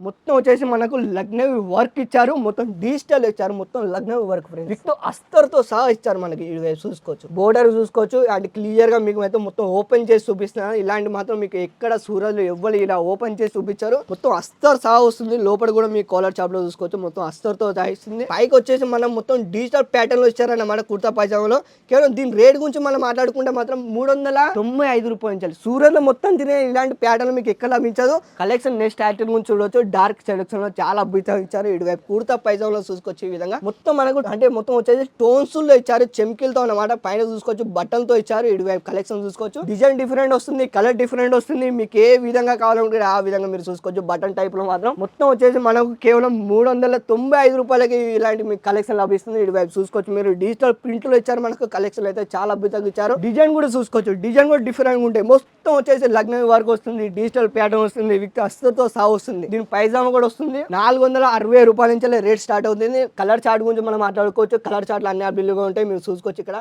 మొత్తం వచ్చేసి మనకు లగ్నవి వర్క్ ఇచ్చారు, మొత్తం డిజిటల్ ఇచ్చారు, మొత్తం లగ్నవి వర్క్ ఫ్రెండ్స్ విత్ అస్తర్తో సహా ఇచ్చారు. మనకి చూసుకోవచ్చు, బోర్డర్ చూసుకోవచ్చు అండ్ క్లియర్ గా మీకు అయితే మొత్తం ఓపెన్ చేసి చూపిస్తున్నాను. ఇలాంటి మాత్రం మీకు ఎక్కడ సూరజ్ లో ఎవ్వరు ఇలా ఓపెన్ చేసి చూపించారు. మొత్తం అస్తర్ సహా వస్తుంది. లోపల కూడా మీ కాలర్ షాప్ లో చూసుకోవచ్చు, మొత్తం అస్తర్తో ఇస్తుంది. పైకి వచ్చేసి మనం మొత్తం డిజిటల్ ప్యాటర్న్ లో ఇచ్చారన్నమాట కుర్తా పైజామాలో. కేవలం దీని రేట్ గురించి మనం మాట్లాడుకుంటే మాత్రం 395 రూపాయలు. సూరజ్ లో మొత్తం తినే ఇలాంటి ప్యాటర్న్ మీకు ఎక్కడ లభించదు. కలెక్షన్ నెక్స్ట్ ఐటమ్ గురించి చూడవచ్చు. డార్క్ సెలెక్షన్ లో చాలా అద్భుతంగా ఇచ్చారు. ఇటువైపు కుర్తా పైజామాలో చూసుకోవచ్చు. ఈ విధంగా మొత్తం మనకు అంటే మొత్తం వచ్చేసి స్టోన్స్ లో ఇచ్చారు, చెమ్కిలతో అన్నమాట. పైన చూసుకోవచ్చు బట్టలతో ఇచ్చారు. ఇటువైపు కలెక్షన్ చూసుకోవచ్చు. డిజైన్ డిఫరెంట్ వస్తుంది, కలర్ డిఫరెంట్ వస్తుంది. మీకు ఏ విధంగా కావాలనుకుంటే ఆ విధంగా మీరు చూసుకోవచ్చు. బటన్ టైప్ లో మాత్రం మొత్తం వచ్చేసి మనకు కేవలం 395 రూపాయలకి ఇలాంటి మీకు కలెక్షన్ లభిస్తుంది. ఇటువైపు చూసుకోవచ్చు. మీరు డిజిటల్ ప్రింట్ లో ఇచ్చారు. మనకు కలెక్షన్ అయితే చాలా అద్భుతంగా ఇచ్చారు. డిజైన్ కూడా చూసుకోవచ్చు, డిజైన్ కూడా డిఫరెంట్ ఉంటాయి. మొత్తం వచ్చేసి లగ్నవి వర్క్ వస్తుంది, డిజిటల్ ప్యాటర్న్ వస్తుంది, విత్ అస్తతో సహా వస్తుంది. దీని పైజామా కూడా వస్తుంది. 460 రూపాయల నుంచి రేట్ స్టార్ట్ అవుతుంది. కలర్ చార్ట్ గురించి మనం మాట్లాడుకోవచ్చు. కలర్ చార్ట్లు అన్ని అవైలబుల్గా ఉంటాయి, మీరు చూసుకోవచ్చు. ఇక్కడ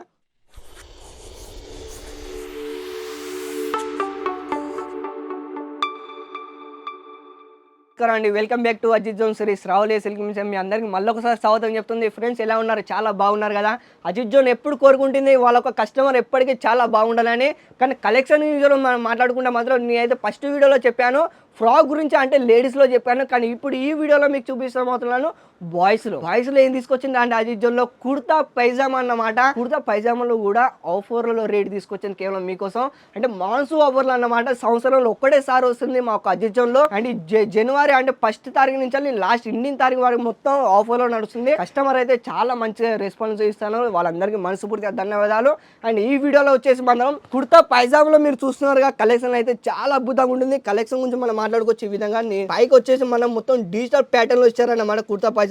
అండి, welcome back to Ajith zone series. రావులే సిల్క్ మిషన్ మీ అందరికి మళ్ళీ ఒకసారి స్వాగతం చెప్తుంది. ఫ్రెండ్స్ ఎలా ఉన్నారు? చాలా బాగున్నారు కదా. అజిత్ జోన్ ఎప్పుడు కోరుకుంటుంది వాళ్ళ ఒక కస్టమర్ ఎప్పటికీ చాలా బాగుండాలని. కానీ కలెక్షన్ వీడియోలో మనం మాట్లాడుకుంటే మాత్రం నేనైతే ఫస్ట్ వీడియోలో చెప్పాను ఫ్రాక్ గురించి, అంటే లేడీస్లో చెప్పాను. కానీ ఇప్పుడు ఈ వీడియోలో మీకు చూపిస్తాను బాయ్స్లో ఏం తీసుకొచ్చింది అంటే అజిత్ జోన్లో కుర్తా పైజామా అన్నమాట. కుర్తా పైజామాలో కూడా ఆఫర్లలో రేట్ తీసుకొచ్చింది కేవలం మీకోసం. అంటే మాన్సూన్ ఆఫర్లు అన్నమాట. సంవత్సరంలో ఒక్కటేసారి వస్తుంది మాకు అజిత్ జోన్లో. అండ్ జనవరి అంటే 1st తారీఖు నుంచి లాస్ట్ 18 తారీఖు వరకు మొత్తం ఆఫర్లో నడుస్తుంది. కస్టమర్ అయితే చాలా మంచిగా రెస్పాన్స్ ఇస్తాను, వాళ్ళందరికీ మనస్ఫూర్తిగా ధన్యవాదాలు. అండ్ ఈ వీడియోలో వచ్చేసి మనం కుర్తా పైజామాలో మీరు చూస్తున్నారుగా కలెక్షన్ అయితే చాలా అద్భుతంగా ఉంటుంది. కలెక్షన్ గురించి మనం మాట్లాడుకోవచ్చు. ఈ విధంగా పైకి వచ్చేసి మనం మొత్తం డిజిటల్ ప్యాటర్న్ లో ఇచ్చారన్నమాట కుర్తా పైజామాలో.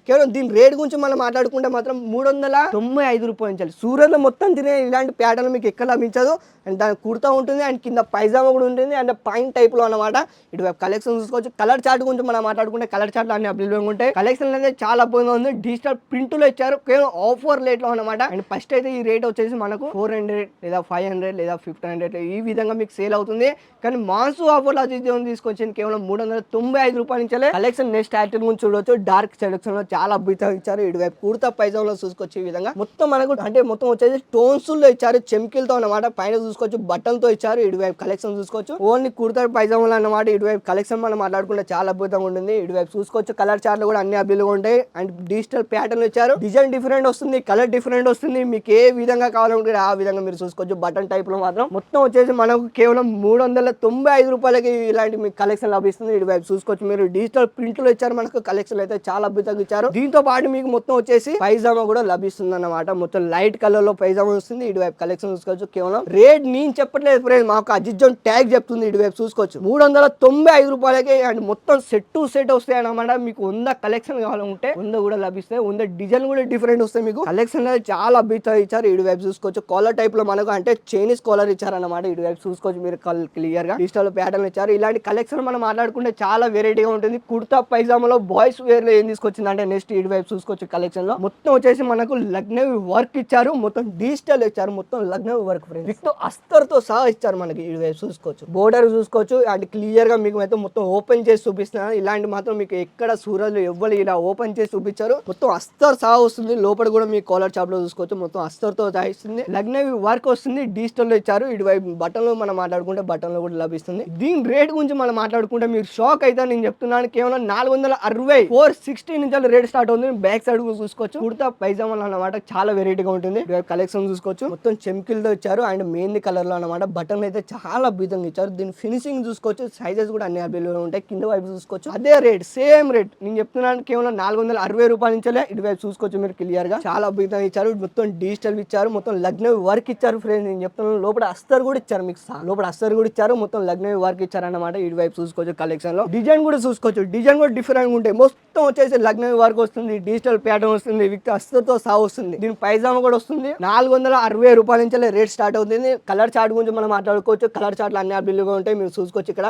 కేవలం దీని రేట్ గురించి మనం మాట్లాడుకుంటే మాత్రం 395 రూపాయలు. సూరజ్ లో మొత్తం తినే ఇలాంటి ప్యాటర్న్ మీకు ఎక్కడ లభించదు. అండ్ దాని కుర్తా ఉంటుంది అండ్ కింద పైజామా కూడా ఉంటుంది అండ్ పాయింట్ టైప్ లో అన్నమాట. ఇటువైపు కలెక్షన్ చూసుకోవచ్చు. కలర్ చార్ట్ గురించి మనం మాట్లాడుకుంటే కలర్ చార్ట్లు అన్ని అవైలబుల్గా ఉంటాయి. కలెక్షన్ అయితే చాలా అద్భుతంగా ఉంది. డిజిటల్ ప్రింట్ లో ఇచ్చారు, కేవలం ఆఫర్ రేట్ లో అన్నమాట. అండ్ ఫస్ట్ అయితే ఈ రేట్ వచ్చేసి మనకు 400 లేదా 500 లేదా 1500 ఈ విధంగా మీకు సేల్ అవుతుంది. కానీ మాన్సూన్ ఆఫర్ లో తీసుకొచ్చింది కేవలం 395 రూపాయల నుంచి. కలెక్షన్ నెక్స్ట్ ఐటమ్ గురించి చూడవచ్చు. డార్క్ సెలెక్షన్ లో చాలా అద్భుతంగా ఇచ్చారు. ఇటువైపు కుర్తా పైజామాలో చూసుకోవచ్చు. ఈ విధంగా మొత్తం మనకు అంటే మొత్తం వచ్చేసి స్టోన్స్ లో ఇచ్చారు, చెమ్కిలతో అన్నమాట. పైన చూసుకోవచ్చు బట్టలతో ఇచ్చారు. ఇటువైపు కలెక్షన్ చూసుకోవచ్చు. ఓన్లీ కుర్తా పైజామాలు అన్నమాట. ఇటువైపు కలెక్షన్ మనం మాట్లాడుకుంటే చాలా అద్భుతంగా ఉంటుంది. ఇటువైపు చూసుకోవచ్చు. కలర్ చార్ట్లు కూడా అన్ని అవైలబుల్గా ఉంటాయి. అండ్ డిజిటల్ ప్యాటర్న్ ఇచ్చారు. డిజైన్ డిఫరెంట్ వస్తుంది, కలర్ డిఫరెంట్ వస్తుంది. మీకు ఏ విధంగా కావాలనుకుంటే ఆ విధంగా మీరు చూసుకోవచ్చు. బటన్ టైప్ లో మాత్రం మొత్తం వచ్చేసి మనకు కేవలం 395 రూపాయలకి ఇలాంటి మీకు కలెక్షన్ లభిస్తుంది. ఇటువైపు చూసుకోవచ్చు. మీరు డిజిటల్ ప్రింట్ లో ఇచ్చారు. మనకు కలెక్షన్ అయితే చాలా అద్భుతంగా ఇచ్చారు. దీంతో పాటు మీకు మొత్తం వచ్చేసి పైజామా కూడా లభిస్తుంది అన్నమాట. మొత్తం లైట్ కలర్ లో పైజామా వస్తుంది. ఇటువైపు కలెక్షన్ చూసుకోవచ్చు. కేవలం రేట్ నేను చెప్పట్లేదు ఫ్రెండ్స్, మాకు అజిత్ జోన్ ట్యాగ్ చెప్తుంది. ఇటువైపు చూసుకోవచ్చు 395 రూపాయలకి అండ్ మొత్తం సెట్ టు సెట్ వస్తాయి అన్నమాట. మీకు 100 కలెక్షన్ కావాలంటే 100 కూడా లభిస్తాయి. 100 డిజైన్ కూడా డిఫరెంట్ వస్తాయి. మీకు కలెక్షన్ అయితే చాలా అద్భుతంగా ఇచ్చారు. ఇటువైపు చూసుకోవచ్చు. కాలర్ టైప్ లో మనకు అంటే చైనీస్ కాలర్ ఇచ్చారన్నమాట. ఇటువైపు చూసుకోవచ్చు. మీరు క్లియర్ గా డిజిటల్ ప్యాటర్న్ ఇచ్చారు. ఇలాంటి కలెక్షన్ మనం మాట్లాడుకుంటే చాలా వెరైటీగా ఉంటుంది. కుర్తా పైజామాలో బాయ్స్ వేర్ లో ఏం తీసుకొచ్చింది అంటే నెక్స్ట్ ఇటువైపు చూసుకోవచ్చు. కలెక్షన్ లో మొత్తం వచ్చేసి మనకు లగ్నవి వర్క్ ఇచ్చారు, మొత్తం డిజిటల్ ఇచ్చారు, మొత్తం లగ్నవి వర్క్ విత్ అస్తర్తో సహా ఇచ్చారు. మనకి ఇటువైపు చూసుకోవచ్చు. బోర్డర్ చూసుకోవచ్చు అండ్ క్లియర్ గా మీకు అయితే మొత్తం ఓపెన్ చేసి చూపిస్తున్నాను. ఇలాంటి మాత్రం మీకు ఎక్కడ సూరజ్ లో ఎవ్వరు ఇలా ఓపెన్ చేసి చూపించారు. మొత్తం అస్తర్ సహా వస్తుంది. లోపల కూడా మీ కాలర్ షాప్ లో చూసుకోవచ్చు. మొత్తం అస్తర్తో ఇస్తుంది. లగ్నవి వర్క్ వస్తుంది, డిజిటల్ లో ఇచ్చారు. ఇటువైపు బటన్ లో మనం మాట్లాడుకుంటే బటన్ లో కూడా లభిస్తుంది. దీని రేట్ గురించి మనం మాట్లాడుకుంటే మీరు షాక్ అయితే నేను చెప్తున్నాను. కేవలం 460 460 నుంచి రేట్ స్టార్ట్ అవుతుంది. బ్యాక్ సైడ్ చూసుకోవచ్చు. కుర్తా పైజామాలు అన్నమాట. చాలా వెరైటీగా ఉంటుంది. కలెక్షన్ చూసుకోవచ్చు. మొత్తం చెమ్కిలతో ఇచ్చారు అండ్ మెహందీ కలర్ లో అన్నమాట. బటన్ అయితే చాలా అద్భుతంగా ఇచ్చారు. దీని ఫినిషింగ్ చూసుకోవచ్చు. సైజెస్ కూడా అన్ని అవైలబుల్ ఉంటాయి. కింద వైపు చూసుకోవచ్చు. అదే రేట్, సేమ్ రేట్ నేను చెప్తున్నాను. కేవలం 460 రూపాయల నుంచి ఇటువైపు చూసుకోవచ్చు. మీరు క్లియర్ గా చాలా అద్భుతంగా ఇచ్చారు. మొత్తం డిజిటల్ ఇచ్చారు, మొత్తం లగ్నవి వర్క్ ఇచ్చారు ఫ్రెండ్స్. నేను చెప్తున్నాను లోపల అస్తర్ కూడా ఇచ్చారు. మీకు లోపల అస్తర్ కూడా ఇచ్చారు, మొత్తం లగ్నవి వర్క్ ఇచ్చారు అన్నమాట. ఇటువైపు చూసుకోవచ్చు. కలెక్షన్ లో డిజైన్ కూడా చూసుకోవచ్చు. డిజైన్ కూడా డిఫరెంట్ ఉంటాయి. మొత్తం వచ్చేసి లగ్నవి వర్క్ వస్తుంది, డిజిటల్ ప్యాటర్న్ వస్తుంది, విత్ అస్తర్తో సహా వస్తుంది. దీని పైజామా కూడా వస్తుంది. 460 రూపాయల నుంచి రేట్ స్టార్ట్ అవుతుంది. కలర్ చార్ట్ గురించి మనం మాట్లాడుకోవచ్చు. కలర్ చార్ట్లు అన్ని అవైలబుల్గా ఉంటాయి, మీరు చూసుకోవచ్చు. ఇక్కడ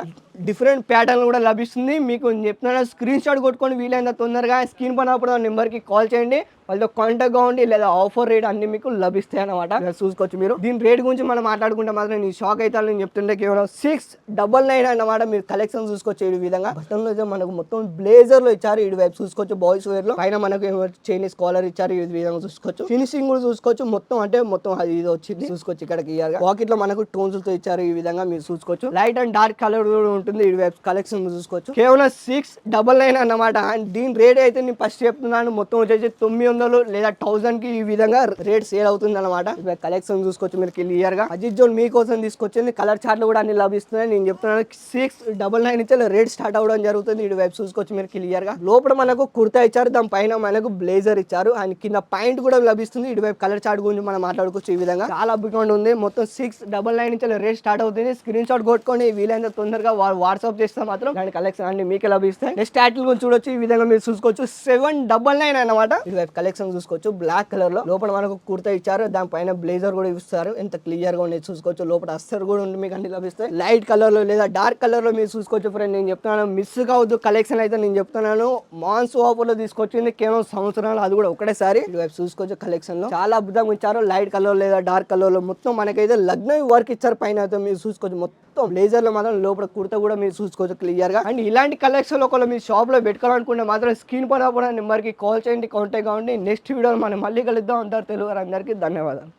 డిఫరెంట్ ప్యాటర్న్ కూడా లభిస్తుంది. మీకు చెప్తున్నా స్క్రీన్ షాట్ కొట్టుకొని వీలైనంత తొందరగా స్క్రీన్ పైన నెంబర్ కి కాల్ చేయండి. వాళ్ళతో కాంటాక్ట్ గా ఉండి లేదా ఆఫర్ రేట్ అన్ని మీకు లభిస్తాయి అన్నమాట. చూసుకోవచ్చు. మీరు దీని రేట్ గురించి మనం మాట్లాడుకుంటే మాత్రం నీ షాక్ అయితే నేను చెప్తుంటే కేవలం 699 అన్నమాట. అన్నమాట. మీరు కలెక్షన్ చూసుకోవచ్చు ఈ విధంగా. బటన్ లో మనకు మొత్తం బ్లేజర్ లో ఇచ్చారు. ఇటు వైపు చూసుకోవచ్చు బాయ్స్ వేర్ లో. పైన మనకు చైనీస్ కాలర్ ఇచ్చారు. ఈ విధంగా చూసుకోవచ్చు. ఫినిషింగ్ కూడా చూసుకోవచ్చు. మొత్తం అంటే మొత్తం అది ఇది వచ్చింది చూసుకోవచ్చు. ఇక్కడ క్లియర్ గా పాకెట్ లో మనకు టోన్స్ తో ఇచ్చారు. ఈ విధంగా మీరు చూసుకోవచ్చు. లైట్ అండ్ డార్క్ కలర్ కూడా ఉంటుంది. ఇటు వైపు కలెక్షన్ చూసుకోవచ్చు. కేవలం 699 అన్నమాట. అండ్ దీని రేట్ అయితే నేను ఫస్ట్ చెప్తున్నాను, మొత్తం వచ్చేసి 900 లేదా 1000 కి ఈ విధంగా రేట్ సేల్ అవుతుంది అనమాట. కలెక్షన్ చూసుకోవచ్చు మీరు క్లియర్ గా. అజిత్ జోన్ మీకోసం తీసుకొచ్చింది. కలర్ చార్ట్లు కూడా అన్ని లభిస్తున్నాయి. నేను చెప్తున్నాను 699 నుంచి రేట్ స్టార్ట్ అవడం జరుగుతుంది. ఇటు వైపు చూసుకోవచ్చు మీరు క్లియర్ గా. లోపల మనకు కుర్తా ఇచ్చారు, దాని పైన మనకు బ్లేజర్ ఇచ్చారు అండ్ కింద పాయింట్ కూడా లభిస్తుంది. ఇటు వైపు కలర్ చార్ట్ గురించి మనం మాట్లాడుకోవచ్చు. ఈ విధంగా చాలా అద్భుతంగా ఉంది. మొత్తం 699 నుంచి రేట్ స్టార్ట్ అవుతుంది. స్క్రీన్ షాట్ కొట్టుకొని వీలైనంత తొందరగా వాట్సాప్ చేస్తే మాత్రం దాని కలెక్షన్ అన్ని మీకే లభిస్తాయి. నెక్స్ట్ టైటిల్ గురించి చూడొచ్చు. ఈ విధంగా మీరు చూసుకోవచ్చు 799 అన్నమాట. ఇటు వైపు కలెక్షన్ చూసుకోవచ్చు బ్లాక్ కలర్ లో. లోపల మనకు కుర్తా ఇచ్చారు, దాని పైన బ్లేజర్ కూడా ఇస్తారు. ఎంత క్లియర్ గా ఉండేది చూసుకోవచ్చు. లోపల అస్తర్ కూడా ఉంది, మీకు అన్ని లభిస్తాయి. లైట్ కలర్ లో లేదా డార్క్ కలర్ లో మీరు చూసుకోవచ్చు ఫ్రెండ్. నేను చెప్తున్నాను మిస్ కావద్దు కలెక్షన్ అయితే. నేను చెప్తున్నాను మాన్స్ ఆఫర్ లో తీసుకొచ్చింది కేవలం సంవత్సరాలు, అది కూడా ఒకటేసారి. ఇటు వైపు చూసుకోవచ్చు కలెక్షన్ లో చాలా అద్భుతంగా ఇచ్చారు. లైట్ కలర్ లేదా డార్క్ కలర్ లో మొత్తం మనకైతే లగ్నవి వర్క్ ఇచ్చారు పైన అయితే మీరు చూసుకోవచ్చు. మొత్తం బ్లేజర్ లో మాత్రం లోపల కుర్తా కూడా మీరు చూసుకోవచ్చు క్లియర్ గా. అండ్ ఇలాంటి కలెక్షన్ ఒకవేళ మీ షాప్ లో పెట్టుకోవాలనుకుంటే మాత్రం స్క్రీన్ పైన నెంబర్ కి కాల్ చేయండి, కాంటాక్ట్ కావండి. నెక్స్ట్ వీడియో మనం మళ్ళీ కలుద్దాం. అందరు తెలుగు అందరికీ ధన్యవాదాలు.